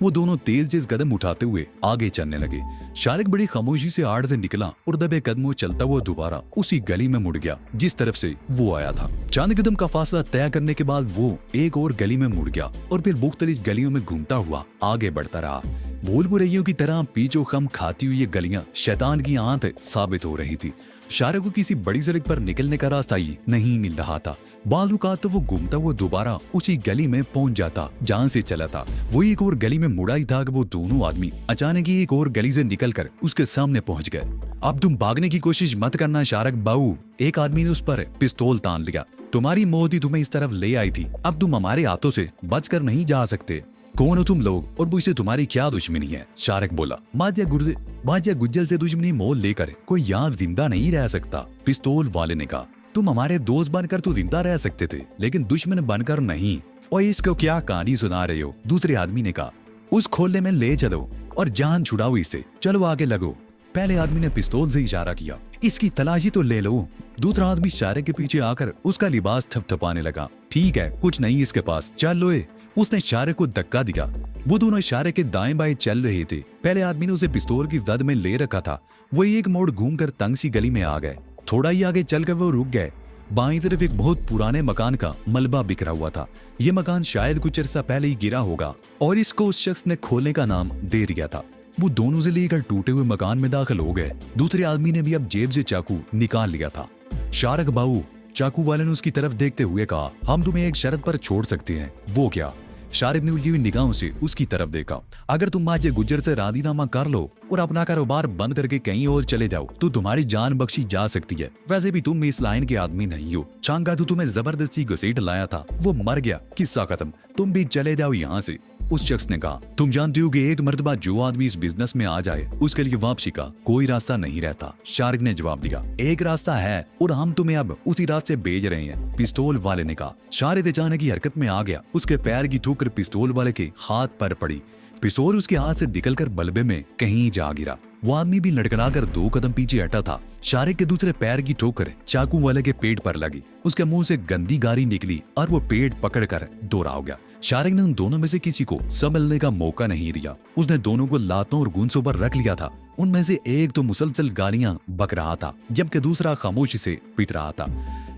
वो दोनों तेज कदम उठाते हुए आगे चलने लगे। शारिक बड़ी खामोशी से आड़ से निकला और दबे कदमों चलता हुआ दोबारा उसी गली में मुड़ गया जिस तरफ से वो आया था। चंद कदम का फासला तय करने के बाद वो एक और गली में मुड़ गया और फिर मुख्तलिफ गलियों में घूमता हुआ आगे बढ़ता रहा। भूल भुलैयों की तरह पीछो खम खाती हुई ये गलियां शैतान की आंत साबित हो रही थी। शारिक को किसी बड़ी सड़क पर निकलने का रास्ता ही नहीं मिल रहा था। बालूकात तो वो घूमता हुआ दोबारा उसी गली में पहुंच जाता जहां से चला था। वो एक और गली में मुड़ा ही था कि वो दोनों आदमी अचानक ही एक और गली से निकलकर उसके सामने पहुंच गए। अब तुम भागने की कोशिश मत करना शारिक बाऊ, एक आदमी ने उस पर पिस्तौल तान लिया। तुम्हारी मौत ही तुम्हें इस तरफ ले आई थी, अब तुम हमारे हाथों से बचकर नहीं जा सकते। कौन हो तुम लोग और मुझसे तुम्हारी क्या दुश्मनी है? शारिक बोला। माजिया गुज्जल से दुश्मनी मोल लेकर कोई यहाँ जिंदा नहीं रह सकता, पिस्तौल वाले ने कहा। तुम हमारे दोस्त बनकर तो जिंदा रह सकते थे लेकिन दुश्मन बनकर नहीं। और इसको क्या कहानी सुना रहे हो? दूसरे आदमी ने कहा। उस खोले में ले चलो और जान छुड़ाओ इससे, चलो आगे लगो। पहले आदमी ने पिस्तौल से इशारा किया। इसकी तलाशी तो ले लो। दूसरा आदमी शारिक के पीछे आकर उसका लिबास थपथपाने लगा। ठीक है, कुछ नहीं इसके पास, चल लो। उसने शारिक को धक्का दिया। वो दोनों शारिक के दाएं बाएं चल रहे थे। पहले आदमी ने उसे पिस्तौल की जद में ले रखा था। वो एक मोड़ घूमकर तंग सी गली में आ गए। थोड़ा ही आगे चलकर वो रुक गए। बाईं तरफ एक बहुत पुराने मकान का मलबा बिखरा हुआ था। ये मकान शायद कुछ अर्सा पहले ही गिरा होगा और इसको उस शख्स ने खोलने का नाम दे दिया था। वो दोनों से लेकर टूटे हुए मकान में दाखिल हो गए। दूसरे आदमी ने भी अब जेब से चाकू निकाल लिया था। शारिक बाऊ, चाकू वाले ने उसकी तरफ देखते हुए कहा, हम तुम्हें एक शर्त पर छोड़ सकते हैं। वो क्या? शारिक ने उलझी हुई निगाहों से उसकी तरफ देखा। अगर तुम माजिया गुज्जर से राजीनामा कर लो और अपना कारोबार बंद करके कहीं और चले जाओ तो तुम्हारी जान बख्शी जा सकती है। वैसे भी तुम इस लाइन के आदमी नहीं हो। चांगा तो तुम्हें जबरदस्ती घसीट लाया था, वो मर गया, किस्सा खत्म, तुम भी चले जाओ यहाँ से। उस शख्स ने कहा, तुम जानते हो कि एक मर्तबा जो आदमी इस बिजनेस में आ जाए उसके लिए वापसी का कोई रास्ता नहीं रहता। शारिक ने जवाब दिया, एक रास्ता है और हम तुम्हें अब उसी रास्ते भेज रहे हैं, पिस्तौल वाले ने कहा। शारिक अचानक की हरकत में आ गया। उसके पैर की ठोकर पिस्तौल वाले के हाथ पर पड़ी। पिस्तौल उसके हाथ से निकलकर बल्बे में कहीं जा गिरा। वो आदमी भी लड़खड़ाकर 2 कदम पीछे हटा था। शारिक के दूसरे पैर की ठोकर चाकू वाले के पेट पर लगी। उसके मुंह से गंदी गारी निकली और वो पेट पकड़कर दौड़ा हो गया। शारिक ने उन दोनों में से किसी को संभलने का मौका नहीं दिया। उसने दोनों को लातों और गूंसों पर रख लिया था। उनमें से एक तो मुसलसल गालियां बक रहा था जबकि दूसरा खामोशी से पिट रहा था।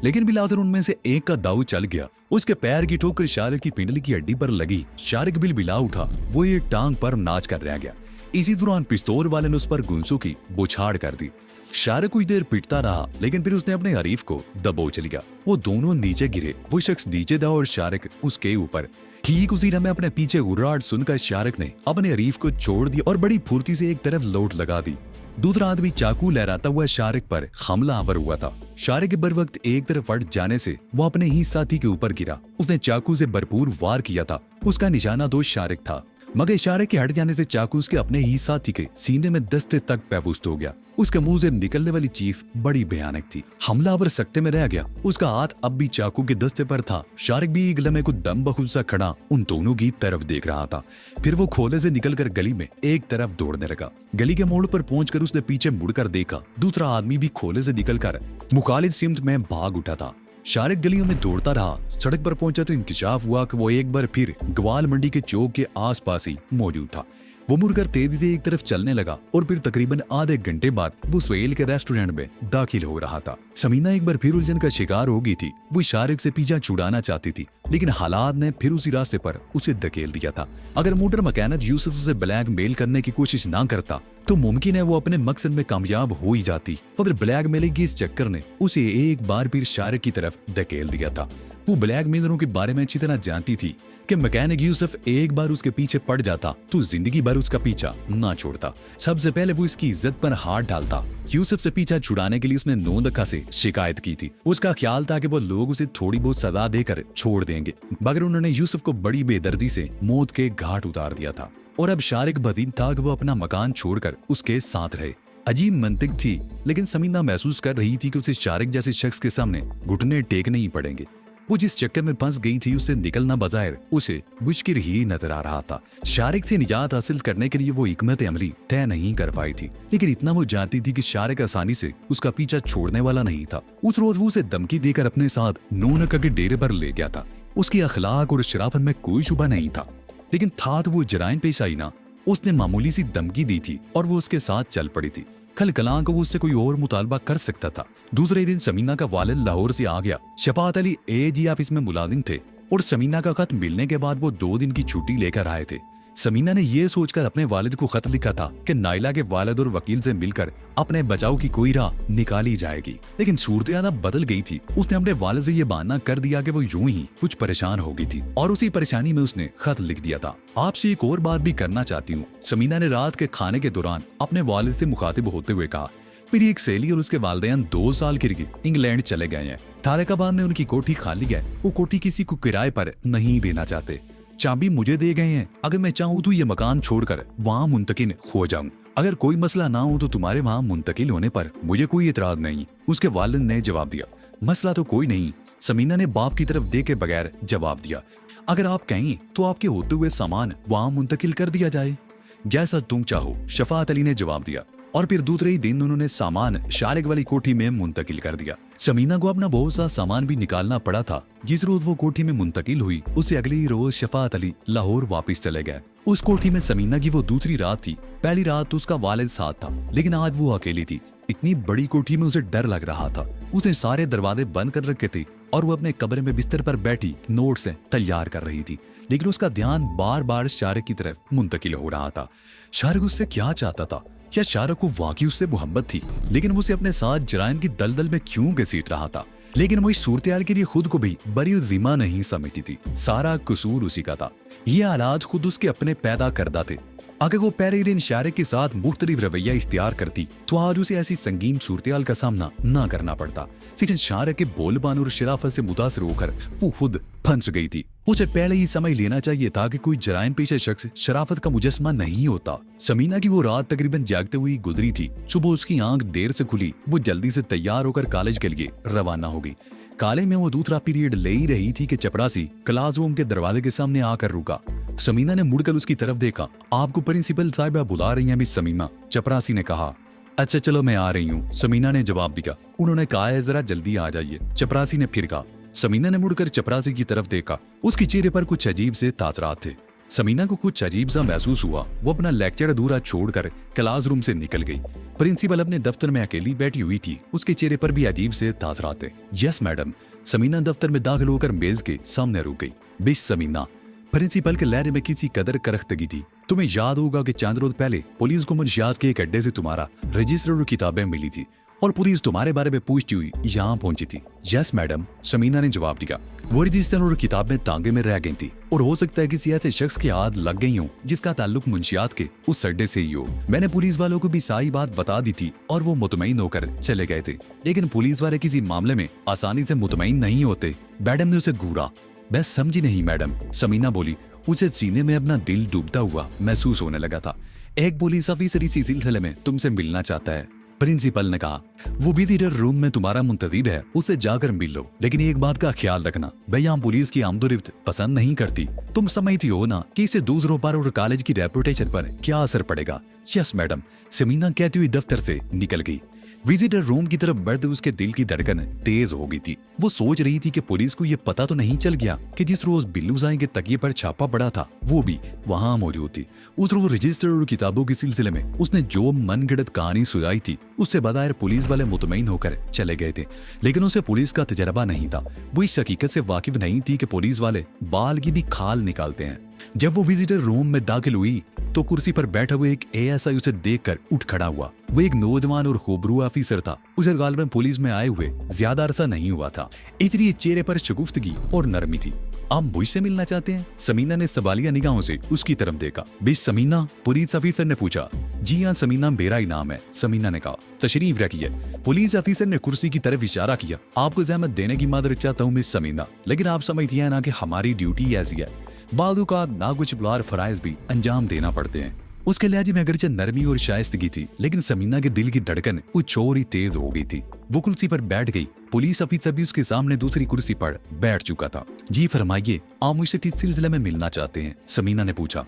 लेकिन बिलाकर उनमें से एक का दाऊ चल गया। उसके पैर की ठोकर शारिक की पिंडली की हड्डी पर लगी। शारिक बिलबिला उठा। वो एक टांग पर नाच कर रह गया। इसी दौरान पिस्तौल वाले ने उस पर गुंसों की बौछार कर दी। शारिक कुछ देर पिटता रहा लेकिन फिर उसने अपने हरीफ को दबोच लिया। वो दोनों नीचे गिरे। वो शख्स नीचे था और शारिक उसके ऊपर। ठीक उसी समय अपने पीछे हुर्राहट सुनकर शारिक ने अपने हरीफ को छोड़ दिया और बड़ी फुर्ती से एक तरफ लौट लगा दी। दूसरा आदमी चाकू लहराता हुआ शारिक पर हमलावर हुआ था। शारिक के बर वक्त एक तरफ फट जाने से वो अपने ही साथी के ऊपर गिरा। उसने चाकू से भरपूर वार किया था। उसका निशाना तो शारिक था मगर शारिक के हट जाने से चाकू उसके अपने ही साथी के सीने में दस्ते तक पैबुस्त हो गया। उसके मुंह से निकलने वाली चीख बड़ी भयानक थी। हमलावर सकते में रह गया। उसका हाथ अब भी चाकू के दस्ते पर था। शारिक भी एक लम्हे को दम बखुद सा खड़ा उन दोनों की तरफ देख रहा था। फिर वो खोले से निकलकर गली में एक तरफ दौड़ने लगा। गली के मोड़ पर पहुंचकर उसने पीछे मुड़कर देखा। दूसरा आदमी भी खोले से निकलकर मुखालिफ सिमत में भाग उठा था। शारिक गलियों में दौड़ता रहा। सड़क पर पहुंचा तो इंकशाफ हुआ कि वो एक बार फिर ग्वाल मंडी के चौक के आसपास ही मौजूद था। वो मुड़कर तेजी से एक तरफ चलने लगा और फिर तकरीबन आधे घंटे बाद वो सुहेल के रेस्टोरेंट में दाखिल हो रहा था। समीना एक बार फिर उलझन का शिकार हो गई थी। वो शारिक से पीछा छुड़ाना चाहती थी लेकिन हालात ने फिर उसी रास्ते पर उसे धकेल दिया था। अगर मोटर मैकेनिक यूसुफ से ब्लैकमेल करने की कोशिश ना करता तो मुमकिन है वो अपने मकसद में कामयाब हो ही जाती। मगर ब्लैकमेलिंग के इस चक्कर ने उसे एक बार फिर शारिक की तरफ धकेल दिया था। वो ब्लैकमेलरों के बारे में अच्छी तरह जानती थी कि मैकेनिक यूसुफ एक बार उसके पीछे पड़ जाता तो जिंदगी भर उसका पीछा ना छोड़ता। सबसे पहले वो इसकी इज्जत पर हाथ डालता। यूसुफ से पीछा छुड़ाने के लिए उसने नौदक्का से शिकायत की थी। उसका ख्याल था कि वो लोग उसे थोड़ी बहुत सजा देकर छोड़ देंगे मगर उन्होंने यूसुफ को बड़ी बेदर्दी से मौत के घाट उतार दिया था और अब शारिक बदीन था कि वो अपना मकान छोड़कर उसके साथ रहे। अजीब मंतिक थी लेकिन समीना महसूस कर रही थी कि उसे शारिक जैसे शख्स के सामने घुटने टेकने ही पड़ेंगे। वो जिस चक्कर में फंस गई थी उससे निकलना बजाय उसे मुश्किल ही नजर आ रहा था। शारिक से निजात हासिल करने के लिए वो हिकमत अमली तय नहीं कर पाई थी लेकिन इतना वो जानती थी कि शारिक आसानी से उसका पीछा छोड़ने वाला नहीं था। उस रोज वो उसे धमकी देकर अपने साथ नूनका के डेरे पर ले गया था। उसकी अखलाक और शराफत में कोई शुबा नहीं था। लेकिन था तो वो जराइन पेश आई ना। उसने मामूली सी धमकी दी थी और वो उसके साथ चल पड़ी थी। कल कलां को वो उससे कोई और मुतालबा कर सकता था। दूसरे दिन समीना का वालिद लाहौर से आ गया। शफाअत अली AG ऑफिस में मुलाजिम थे और समीना का खत मिलने के बाद वो 2 दिन की छुट्टी लेकर आए थे। समीना ने यह सोचकर अपने वालिद को खत लिखा था कि नाइला के वालिद और वकील से मिलकर अपने बचाव की कोई राह निकाली जाएगी, लेकिन सूरत बदल गई थी। उसने अपने वालिद से यह बहाना कर दिया कि वो यूं ही कुछ परेशान हो गई थी और उसी परेशानी में उसने खत लिख दिया था। आपसे एक और बात भी करना चाहती हूँ, समीना ने रात के खाने के दौरान अपने वालिद से मुखातिब होते हुए कहा। मेरी एक सहेली और उसके वालिदैन 2 साल के लिए इंग्लैंड चले गए हैं। तारकाबाद में उनकी कोठी खाली है। वो कोठी किसी को किराए पर नहीं देना चाहते। चाबी मुझे दे गए हैं। अगर मैं चाहूँ तो ये मकान छोड़कर वहाँ मुंतकिल हो जाऊं। अगर कोई मसला ना हो तो तुम्हारे वहाँ मुंतकिल होने पर मुझे कोई इतराज नहीं। उसके वालिद ने जवाब दिया, मसला तो कोई नहीं। समीना ने बाप की तरफ देखे बगैर जवाब दिया, अगर आप कहें तो आपके होते हुए सामान वहाँ मुंतकिल कर दिया जाए। जैसा तुम चाहो, शफाअत अली ने जवाब दिया। और फिर दूसरे ही दिन उन्होंने सामान शारिक वाली कोठी में मुंतकिल कर दिया। समीना को अपना बहुत सा सामान भी निकालना पड़ा था। जिस रोज वो कोठी में मुंतकिल हुई, उससे अगले ही रोज शफाअत अली लाहौर वापस चले गए। उस कोठी में समीना की वो दूसरी रात थी। पहली रात तो उसका वालिद साथ था, लेकिन आज वो अकेली थी। इतनी बड़ी कोठी में उसे डर लग रहा था। उसने सारे दरवाजे बंद कर रखे थे और वो अपने कमरे में बिस्तर पर बैठी नोट से तैयार कर रही थी, लेकिन उसका ध्यान बार बार शारिक की तरफ मुंतकिल हो रहा था। शारिक उससे क्या चाहता था? क्या शारिक को वाकई उससे मोहब्बत थी? लेकिन वो उसे अपने साथ जराइम की दलदल में क्यों घसीट रहा था? लेकिन वो इस सूरत के लिए खुद को भी बरी जिम्मा नहीं समझती थी। सारा कसूर उसी का था। ये हालात खुद उसके अपने पैदा करदा थे। अगर वो पहले दिन शारिक के साथ मुख्तलिफ रवैया इख्तियार करती तो आज उसे ऐसी संगीन सूरत का सामना ना करना पड़ता। लेकिन शारिक के बोलबान और शराफत से मुतासर होकर वो खुद फंस गई थी। उसे पहले ही समझ लेना चाहिए था कि कोई जराइम पेशा शख्स शराफत का मुजस्मा नहीं होता। समीना की वो रात तकरीबन जागते हुई गुजरी थी। सुबह उसकी आंख देर से खुली। वो जल्दी से तैयार होकर कॉलेज के लिए रवाना हो गई। कॉलेज में वो दूसरा पीरियड ले ही रही थी कि चपरासी क्लासरूम के दरवाजे के सामने आकर रुका। समीना ने मुड़कर उसकी तरफ देखा। आपको प्रिंसिपल साहिबा बुला रही हैं मिस समीमा, चपरासी ने कहा। अच्छा चलो मैं आ रही हूँ, समीना ने जवाब दिया। उन्होंने कहा है जरा जल्दी आ जाइए, चपरासी ने फिर कहा। समीना ने मुड़कर चपरासी की तरफ देखा। उसके चेहरे पर कुछ अजीब से तासरात थे। समीना को कुछ अजीब सा महसूस हुआ। वो अपना लेक्चर अधूरा छोड़कर क्लासरूम से निकल गई। प्रिंसिपल अपने दफ्तर में अकेली बैठी हुई थी। उसके चेहरे पर भी अजीब से तासरात थे। यस मैडम, समीना दफ्तर में दाखिल होकर मेज के सामने रुक गई। बिश समीना, प्रिंसिपल के लहरे में किसी कदर करख्तगी थी। तुम्हें याद होगा कि चंद रोज पहले पुलिस को मुंशियात के एक अड्डे से तुम्हारा रजिस्टर और किताबें मिली थी और पुलिस तुम्हारे बारे में पूछती हुई यहाँ पहुंची थी। यस मैडम, समीना ने जवाब दिया। वो रजिस्टर और किताबें तांगे में रह गई थी और हो सकता है किसी ऐसे शख्स की हाथ लग गई हो जिसका ताल्लुक मुंशियात के उस अड्डे से ही हो। मैंने पुलिस वालों को भी सारी बात बता दी थी और वो मुतमईन होकर चले गए थे। लेकिन पुलिस वाले किसी मामले में आसानी से मुतमईन नहीं होते। मैडम ने उसे घूरा। मैं समझी नहीं मैडम, समीना बोली। उसे सीने में अपना दिल डूबता हुआ महसूस होने लगा था। एक पुलिस ऑफिसर इसी सिलसिले में तुमसे मिलना चाहता है, प्रिंसिपल ने कहा। वो विजिटर रूम में तुम्हारा मुंतजिर है, उससे जाकर मिल लो। लेकिन एक बात का ख्याल रखना, मैं यहाँ पुलिस की आमदोरफ्त पसंद नहीं करती। तुम समझती हो ना कि इससे दूसरों पर और कॉलेज की रेपुटेशन पर क्या असर पड़ेगा। यस मैडम, समीना कहती हुई दफ्तर से निकल गई। विजिटर रूम की तरफ बढ़ते उसके दिल की धड़कन तेज हो गई थी। वो सोच रही थी कि पुलिस को ये पता तो नहीं चल गया कि जिस रोज बिल्लू साईं के तकिए पर छापा पड़ा था वो भी वहां मौजूद थी। उस रोज रजिस्टर और किताबों के सिलसिले में उसने जो मनगढ़ंत कहानी सुनाई थी उससे बग़ैर पुलिस वाले मुतमईन होकर चले गए थे। लेकिन उसे पुलिस का तजर्बा नहीं था। वो इस हकीकत से वाकिफ नहीं थी कि पुलिस वाले बाल की भी खाल निकालते हैं। जब वो विजिटर रूम में दाखिल हुई तो कुर्सी पर बैठा हुआ एक ASI उसे देखकर उठ खड़ा हुआ। वो एक नौजवान और खूबरू ऑफिसर था। उसे गालिबन पुलिस में आए हुए ज्यादा अरसा नहीं हुआ था, इसलिए चेहरे पर शगुफ्तगी और नरमी थी। आप मुझसे मिलना चाहते हैं? समीना ने सवालिया निगाहों से उसकी तरफ देखा। बिश समीना, पुलिस ऑफिसर ने पूछा। जी हाँ समीना, मेरा ही नाम है, समीना ने कहा। तशरीफ रखिए। पुलिस ऑफिसर ने कुर्सी की तरफ इशारा किया। आपको जहमत देने की मादरत चाहता हूँ मिस समीना, लेकिन आप समझती हैं ना कि हमारी ड्यूटी ऐसी है। बादू का नागुचबलार फराइज भी अंजाम देना पड़ते हैं। उसके लहजे में अगरचे नरमी और शाइस्तगी थी, लेकिन समीना के दिल की धड़कन कुछ और ही तेज हो गई थी। वो कुर्सी पर बैठ गई। पुलिस ऑफिसर भी उसके सामने दूसरी कुर्सी पर बैठ चुका था। जी फरमाइए, आप मुझसे किस सिलसिले में मिलना चाहते हैं? समीना ने पूछा।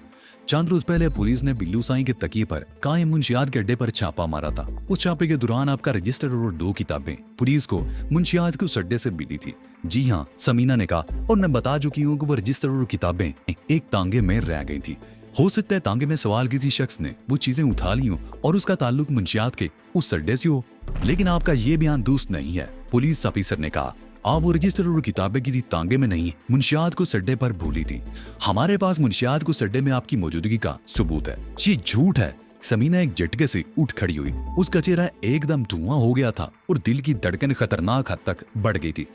चंद रोज पहले पुलिस ने बिल्लू साईं के तकिए पर कायम मुंशियात के अड्डे पर छापा मारा था। उस छापे के दौरान आपका रजिस्टर और 2 किताबें पुलिस को मुंशियात के उस अड्डे से मिली थी। जी हाँ, समीना ने कहा, और मैं बता चुकी हूँ कि वो रजिस्टर और किताबें एक तांगे में रह गई थी। हो सकता है तांगे में सवाल किसी शख्स ने वो चीजें उठा ली हो और उसका ताल्लुक मुंशियात के उस अड्डे से हो, लेकिन आपका ये बयान दुरुस्त नहीं है। पुलिस ऑफिसर ने कहा, आप वो रजिस्टर और किताबें किसी तांगे में नहीं, मुंशियात को सड्डे पर भूली थी। हमारे पास मुंशियात को सड्डे में आपकी मौजूदगी का सबूत है। ये झूठ है। समीना एक झटके से उठ खड़ी हुई। उसका चेहरा एकदम धुआं हो गया था और दिल की धड़कन खतरनाक हद तक बढ़ गई थी।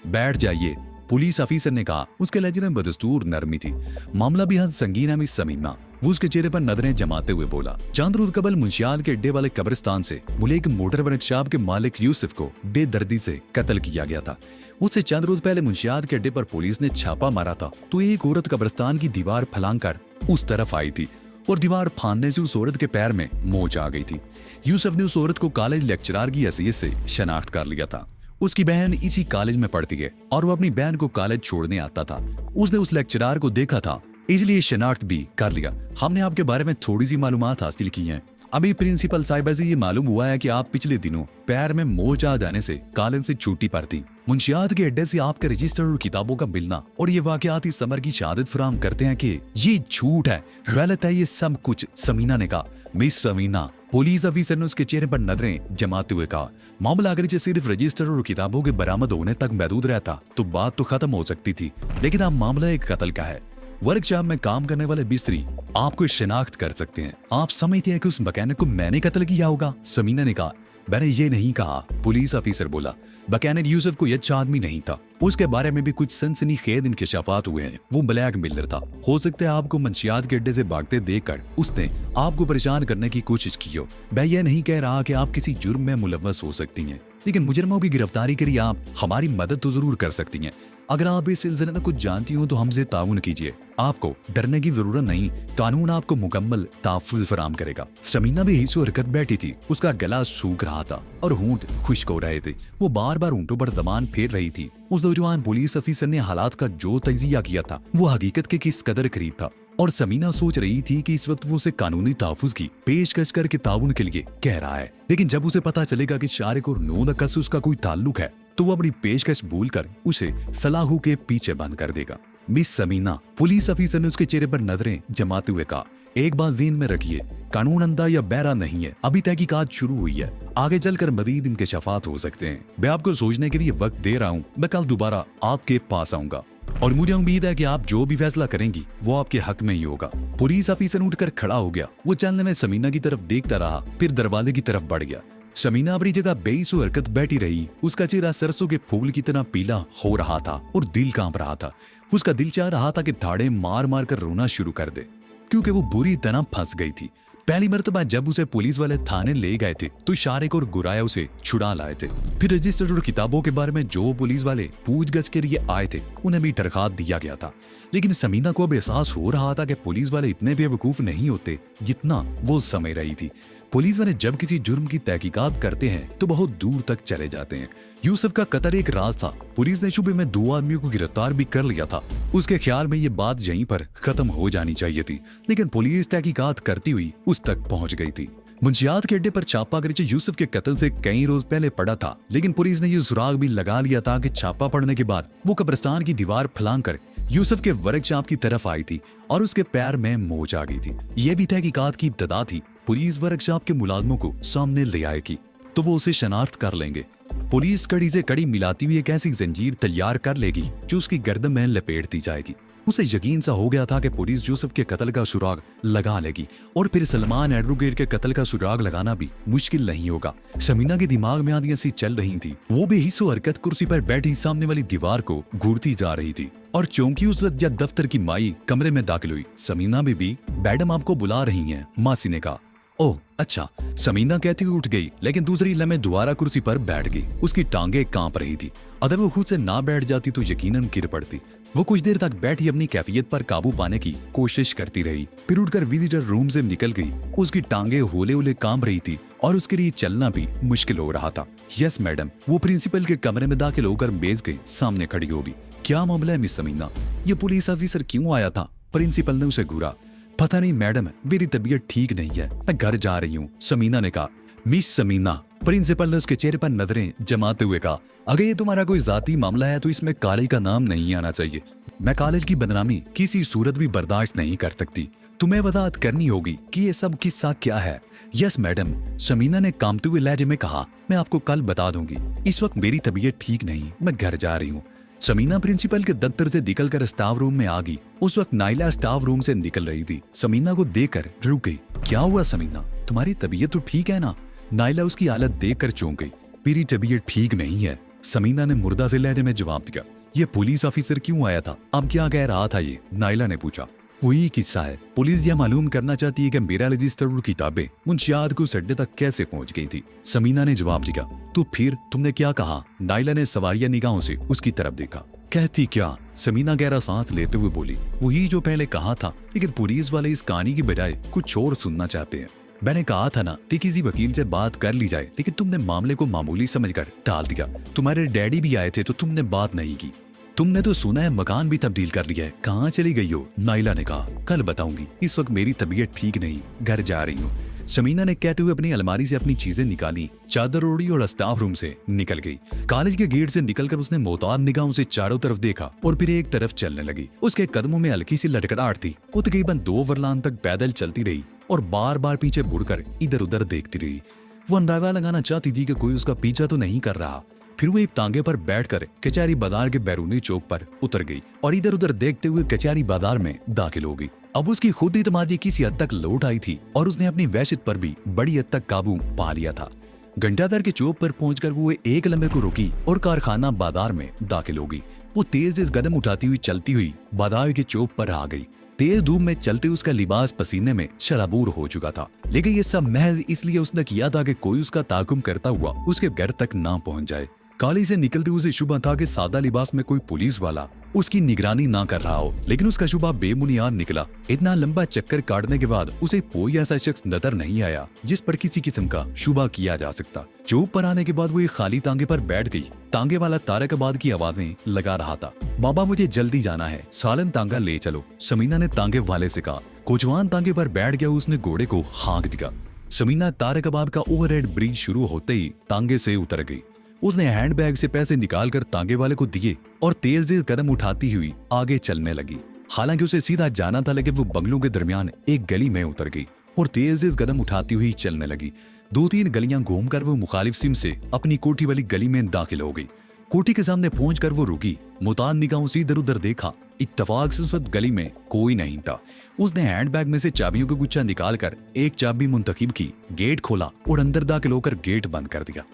बैठ जाइए, पुलिस ऑफिसर ने कहा। उसके लहजे में बदस्तूर नरमी थी। मामला भी हद संगीन है मिस समीना। वो उसके चेहरे पर नजरें जमाते हुए बोला, चंद रोज कबल मुंशियात के अड्डे वाले कब्रिस्तान से मुलेक मोटर वर्कशॉप के मालिक यूसुफ को बेदर्दी से कत्ल किया गया था। उससे चंद रोज पहले मुंशियात के अड्डे पर पुलिस ने छापा मारा था तो एक औरत कब्रिस्तान की दीवार फलांग कर उस तरफ आई थी और दीवार फाड़ने से उस औरत के पैर में मोच आ गई थी। यूसुफ ने उस औरत को कॉलेज लेक्चरर की हैसियत से शनाख्त कर लिया था। उसकी बहन इसी कॉलेज में पढ़ती है और वो अपनी बहन को कॉलेज छोड़ने आता था। उसने उस लेक्चरर को देखा था, इसलिए शनाख्त भी कर लिया। हमने आपके बारे में थोड़ी सी मालूमात हासिल की हैं। अभी प्रिंसिपल साहिबा से ये मालूम हुआ है कि आप पिछले दिनों पैर में मोच आ जाने से कॉलेज से छुट्टी पर थी। मुंशियात के अड्डे से आपके रजिस्टर और किताबों का मिलना और ये वाकयात इस समर की शहादत फराहम करते हैं कि ये झूठ है, गलत है ये सब कुछ। समीना ने कहा। मिस समीना, पुलिस ऑफिसर ने उसके चेहरे पर नजरें जमाते हुए कहा, मामला अगर ये सिर्फ रजिस्टर और किताबों के बरामद होने तक महदूद रहता तो बात तो खत्म हो सकती थी, लेकिन अब मामला एक कत्ल का है। वर्कशॉप में काम करने वाले मिस्त्री आपको शिनाख्त कर सकते हैं। आप समझते हैं कि उस मैकेनिक को मैंने कत्ल किया होगा? समीना ने कहा। मैंने ये नहीं कहा, पुलिस ऑफिसर बोला। मैकेनिक यूसुफ कोई अच्छा आदमी नहीं था। उसके बारे में भी कुछ सनसनीखेज इंकशाफात हुए हैं। वो ब्लैक मेलर था। हो सकता है आपको मंशियात के अड्डे से भागते देखकर उसने आपको परेशान करने की कोशिश की हो। मैं ये नहीं कह रहा कि आप किसी जुर्म में मुलव्वस हो सकती हैं, लेकिन मुजरिमों की गिरफ्तारी के लिए आप हमारी मदद तो जरूर कर सकती हैं। अगर आप इस सिलसिले में कुछ जानती हो तो हमसे ताउन कीजिए। आपको डरने की जरूरत नहीं, कानून आपको मुकम्मल तहफ़्फ़ुज़ फराहम करेगा। समीना भी हिस्सो हरकत बैठी थी। उसका गला सूख रहा था और होंठ खुश्क हो रहे थे। वो बार बार होंठों पर जबान फेर रही थी। उस नौजवान पुलिस ऑफिसर ने हालात का जो तजिया किया था वो हकीकत के किस कदर करीब था, और समीना सोच रही थी कि इस वक्त वो उसे कानूनी तहफ़्फ़ुज़ की पेशकश करके ताउन के लिए कह रहा है। लेकिन जब उसे पता चलेगा कि शारिक और नोनकस से उसका कोई ताल्लुक है तो वो अपनी पेशकश भूलकर उसे सलाहू के पीछे बंद कर देगा। मिस समीना, पुलिस ऑफिसर ने उसके चेहरे पर नजरें जमाते हुए कहा, एक बात ज़हन में रखिए, कानून अंधा या बहरा नहीं है। अभी तहकीकात शुरू हुई है, आगे चलकर मजीद इंकशाफात हो सकते हैं। मैं आपको सोचने के लिए वक्त दे रहा हूँ। मैं कल दोबारा आपके पास आऊंगा और मुझे उम्मीद है कि आप जो भी फैसला करेंगी वो आपके हक में ही होगा। पुलिस ऑफिसर उठकर खड़ा हो गया। वो चलने में समीना की तरफ देखता रहा, फिर दरवाजे की तरफ बढ़ गया। समीना अपनी जगह बेसो हरकत बैठी रही। उसका चेहरा सरसों के फूल की तरह पीला हो रहा था और दिल कांप रहा था। उसका दिल चाह रहा था कि धाड़े मार मार कर रोना शुरू कर दे, क्योंकि वो बुरी तरह फंस गई थी। पहली मर्तबा जब उसे पुलिस वाले थाने ले गए थे तो शारिक और गुराया उसे छुड़ा लाए थे। फिर रजिस्टर और किताबों के बारे में जो पुलिस वाले पूछगछ के लिए आए थे उन्हें भी दरखास्त दिया गया था। लेकिन समीना को अब एहसास हो रहा था कि पुलिस वाले इतने बेवकूफ नहीं होते जितना वो समझ रही थी। पुलिस वाले जब किसी जुर्म की तहकीकात करते हैं तो बहुत दूर तक चले जाते हैं। यूसुफ का कत्ल एक राज था। पुलिस ने शुबे में 2 आदमियों को गिरफ्तार भी कर लिया था। उसके ख्याल में ये बात यहीं पर खत्म हो जानी चाहिए थी, लेकिन पुलिस तहकीकात करती हुई उस तक पहुंच गई थी। मुंशियात के अड्डे पर छापा अगरचे यूसुफ के कत्ल से कई रोज पहले पड़ा था, लेकिन पुलिस ने ये सुराग भी लगा लिया था कि छापा पड़ने के बाद वो कब्रिस्तान की दीवार फलांग कर यूसुफ के वर्कशॉप की तरफ आई थी और उसके पैर में मोच आ गई थी। ये भी तहकीकात की इब्तिदा थी। पुलिस वर्कशॉप के मुलाजमों को सामने ले आएगी तो वो उसे शनाख्त कर लेंगे। पुलिस कड़ी से कड़ी मिलाती हुई एक ऐसी जंजीर तैयार कर लेगी जो उसकी गर्दन में लपेट दी जाएगी। उसे यकीन सा हो गया था कि पुलिस यूसुफ के कत्ल का सुराग लगा लेगी और फिर सलमान एडवोकेट के कत्ल का सुराग लगाना भी मुश्किल नहीं होगा। समीना के दिमाग में आंधियां सी चल रही थी। वो भी हिस्सो हरकत कुर्सी पर बैठी सामने वाली दीवार को घूरती जा रही थी और चौंकी उस वक्त जब दफ्तर की माई कमरे में दाखिल हुई। समीना बीबी, मैडम आपको बुला रही हैं, मासी ने कहा। ओह अच्छा, समीना कहती हुई उठ गई, लेकिन दूसरी लम्हे दोबारा कुर्सी पर बैठ गई। उसकी टांगे कांप रही थी। अगर वो खुद से ना बैठ जाती तो यकीनन गिर पड़ती। वो कुछ देर तक बैठी अपनी कैफियत पर काबू पाने की कोशिश करती रही, फिर उठकर विजिटर रूम से निकल गई। उसकी टांगे होले होले कांप रही थी और उसके लिए चलना भी मुश्किल हो रहा था। Yes madam. वो प्रिंसिपल के कमरे में दाखिल होकर मेज के सामने खड़ी हो गई। क्या मामला है मिस समीना? ये पुलिस ऑफिसर क्यों आया था? प्रिंसिपल ने उसे घूरा। पता नहीं मैडम, मेरी तबीयत ठीक नहीं है, मैं घर जा रही हूँ, समीना ने कहा। मिस समीना, प्रिंसिपल ने उसके चेहरे पर नजरें जमाते हुए कहा, अगर ये तुम्हारा कोई जाती मामला है तो इसमें कॉलेज का नाम नहीं आना चाहिए। मैं कॉलेज की बदनामी किसी सूरत भी बर्दाश्त नहीं कर सकती। तुम्हें वजाहत करनी होगी कि ये सब किस्सा क्या है। यस मैडम, समीना ने कांपते हुए लहजे में कहा, मैं आपको कल बता दूंगी। इस वक्त मेरी तबीयत ठीक नहीं, मैं घर जा रही हूँ। समीना प्रिंसिपल के दफ्तर से निकलकर स्टाफ रूम में आ गई। उस वक्त नाइला स्टाफ रूम से निकल रही थी। समीना को देखकर रुक गई। क्या हुआ समीना, तुम्हारी तबीयत तो ठीक है ना? नाइला उसकी हालत देखकर चौंक गई। मेरी तबीयत ठीक नहीं है, समीना ने मुर्दा से लहजे में जवाब दिया। ये पुलिस ऑफिसर क्यों आया था? अब क्या कह रहा था ये? नाइला ने पूछा। वही किस्सा है, पुलिस यह मालूम करना चाहती है कि मेरा रजिस्टर्ड किताबें मुंशियात को अड्डे तक कैसे पहुंच गई थी। समीना ने जवाब दिया। तो फिर तुमने क्या कहा? नाइला ने सवारिया निगाहों से उसकी तरफ देखा। कहती क्या? समीना गहरा सांस लेते हुए बोली, वही जो पहले कहा था, लेकिन पुलिस वाले इस कहानी की बजाय कुछ और सुनना चाहते हैं। मैंने कहा था ना कि किसी वकील से बात कर ली जाए, लेकिन तुमने मामले को मामूली समझकर टाल दिया। तुम्हारे डैडी भी आए थे तो तुमने बात नहीं की। तुमने तो सुना है मकान भी तब्दील कर लिया है। कहाँ चली गई हो? नाइला ने कहा, कल बताऊंगी, इस वक्त मेरी तबीयत ठीक नहीं, घर जा रही हूँ। समीना ने कहते हुए अपनी अलमारी से अपनी चीजें निकाली, चादर ओढ़ी और स्टाफ रूम से निकल गई। कॉलेज के गेट से निकलकर उसने मोहताज निगाहों से चारों तरफ देखा और फिर एक तरफ चलने लगी। उसके कदमों में हल्की सी लटखड़ाहट थी। वो तकरीबन 2 फरलांग तक पैदल चलती रही और बार बार पीछे मुड़कर इधर उधर देखती रही। वो अंदाजा लगाना चाहती थी कि कोई उसका पीछा तो नहीं कर रहा। फिर वो एक तांगे पर बैठकर कचहरी बाजार के बैरूनी चौक पर उतर गई और इधर उधर देखते हुए कचहरी बाजार में दाखिल हो गई। अब उसकी खुद इत्मीनादी किसी हद तक लौट आई थी और उसने अपनी वहशत पर भी बड़ी हद तक काबू पा लिया था। घंटादर के चौक पर पहुंचकर वो एक लम्हे को रुकी और कारखाना बाजार में दाखिल हो गई। वो तेज कदम उठाती हुई चलती हुई बाजार के चौक पर आ गई। तेज धूप में चलते उसका लिबास पसीने में शराबूर हो चुका था, लेकिन ये सब महज इसलिए उसने किया था कि कोई उसका ताकुम करता हुआ उसके घर तक ना पहुंच जाए। कॉलेज से निकलते उसे शुबा था कि सादा लिबास में कोई पुलिस वाला उसकी निगरानी ना कर रहा हो, लेकिन उसका शुबा बेबुनियाद निकला। इतना लंबा चक्कर काटने के बाद उसे कोई ऐसा शख्स नजर नहीं आया जिस पर किसी किस्म का शुबा किया जा सकता। चौक पर आने के बाद वो एक खाली तांगे पर बैठ गई। तांगे वाला तारकाबाद की आवाजें लगा रहा था। बाबा मुझे जल्दी जाना है, सालन तांगा ले चलो, समीना ने तांगे वाले से कहा। कोचवान तांगे पर बैठ गया। उसने घोड़े को हाँक दिया। समीना तारकाबाद का ओवरहेड ब्रिज शुरू होते ही तांगे से उतर गई। उसने हैंडबैग से पैसे निकालकर तांगे वाले को दिए और तेज कदम उठाती हुई आगे चलने लगी। हालांकि उसे सीधा जाना था, लेकिन वो बंगलों के दरमियान एक गली में उतर गई और तेज कदम उठाती हुई चलने लगी। 2-3 गलियां घूमकर वो मुखालिफ सिम से अपनी कोठी वाली गली में दाखिल हो गई। कोठी के सामने पहुंचकर वो रुकी, मुतान निगाहों से इधर उधर देखा। इत्तफाक से उस वक्त गली में कोई नहीं था। उसने हैंडबैग में से चाबियों का गुच्छा निकालकर एक चाबी मुंतखब की, गेट खोला और अंदर दाखिल होकर गेट बंद कर दिया।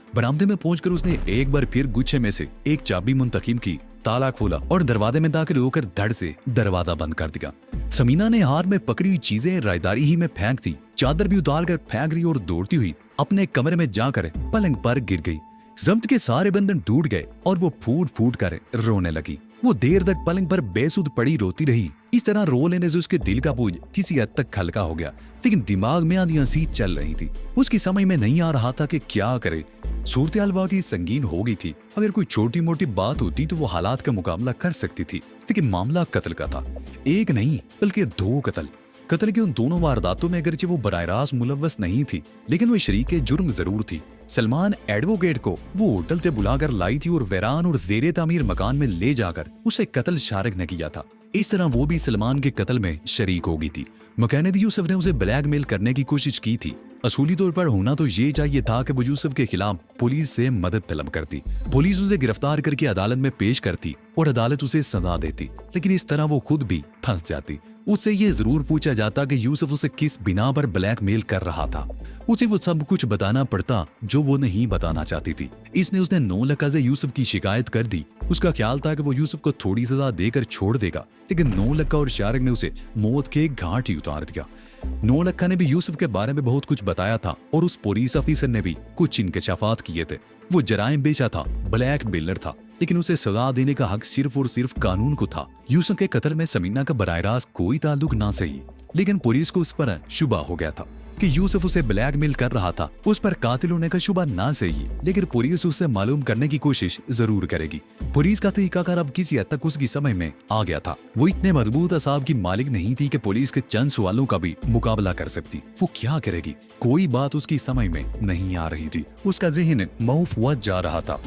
बरामदे में पहुंचकर उसने एक बार फिर गुच्छे में से एक चाबी मुंतखब की, ताला खोला और दरवाजे में दाखिल होकर धड़ से दरवाजा बंद कर दिया। समीना ने हाथ में पकड़ी हुई चीजें रायदारी ही में फेंक दी, चादर भी उतार कर फेंक रही और दौड़ती हुई अपने कमरे में जाकर पलंग पर गिर गई। जब्त के सारे बंधन टूट गए और वो फूट फूट कर रोने लगी। वो देर तक पलंग पर बेसुध पड़ी रोती रही। इस तरह रो लेने से उसके दिल का बोझ किसी हद तक हल्का हो गया, लेकिन दिमाग में आंधियां सी चल रही थी। उसकी समझ में नहीं आ रहा था कि क्या करे। सूरत-ए-हाल वाकई संगीन हो गई थी। अगर कोई छोटी मोटी बात होती तो वो हालात का मुकाबला कर सकती थी, लेकिन मामला कत्ल का था। एक नहीं बल्कि 2 कत्ल। कत्ल की उन दोनों वारदातों में अगरचे वो बराह रास्त मुलव्वस नहीं थी, लेकिन वो शरीक जुर्म जरूर थी। सलमान एडवोकेट को वो होटल से बुलाकर लाई थी और वैरान और ज़ेरे तामीर मकान में ले जाकर उसे कत्ल शारिक ने किया था। इस तरह वो भी सलमान के कत्ल में शरीक हो गई थी। मकैनद यूसुफ ने उसे ब्लैकमेल करने की कोशिश की थी। असूली तौर पर होना तो ये चाहिए था कि वो यूसुफ के खिलाफ पुलिस से मदद तलब करती, पुलिस उसे गिरफ्तार करके अदालत में पेश करती और अदालत उसे सजा देती, लेकिन इस तरह वो खुद भी फंस जाती। उससे ये जरूर पूछा जाता कि यूसुफ उसे किस बिना पर ब्लैकमेल कर रहा था। उसे वो सब कुछ बताना पड़ता जो वो नहीं बताना चाहती थी। इसने उसने 9 लाख से यूसुफ की शिकायत कर दी। उसका ख्याल था कि वो यूसुफ को थोड़ी सजा देकर छोड़ देगा, लेकिन 9 लाख और शारिक ने उसे मौत के घाट ही उतार दिया। 9 लाख ने भी यूसुफ के बारे में बहुत कुछ बताया था और उस पुलिस ऑफिसर ने भी कुछ इंकशाफात किए थे। वो जराइम पेशा था, ब्लैक मेलर था, लेकिन उसे सजा देने का हक सिर्फ और सिर्फ कानून को था। यूसुफ के कत्ल में समीना का बराह रास्त कोई ताल्लुक ना सही, लेकिन पुलिस को उस पर शुबा हो गया था कि यूसुफ उसे ब्लैकमेल कर रहा था। उस पर कातिल होने का शुबा ना सही, लेकिन पुलिस उससे मालूम करने की कोशिश जरूर करेगी। पुलिस का तरीकाकार अब किसी हद तक उसकी समझ में आ गया था। वो इतने मजबूत असाब की मालिक नहीं थी कि पुलिस के चंद सवालों का भी मुकाबला कर सकती। वो क्या करेगी, कोई बात उसकी समझ में नहीं आ रही थी। उसका ज़हन मऊफ हुआ जा रहा था।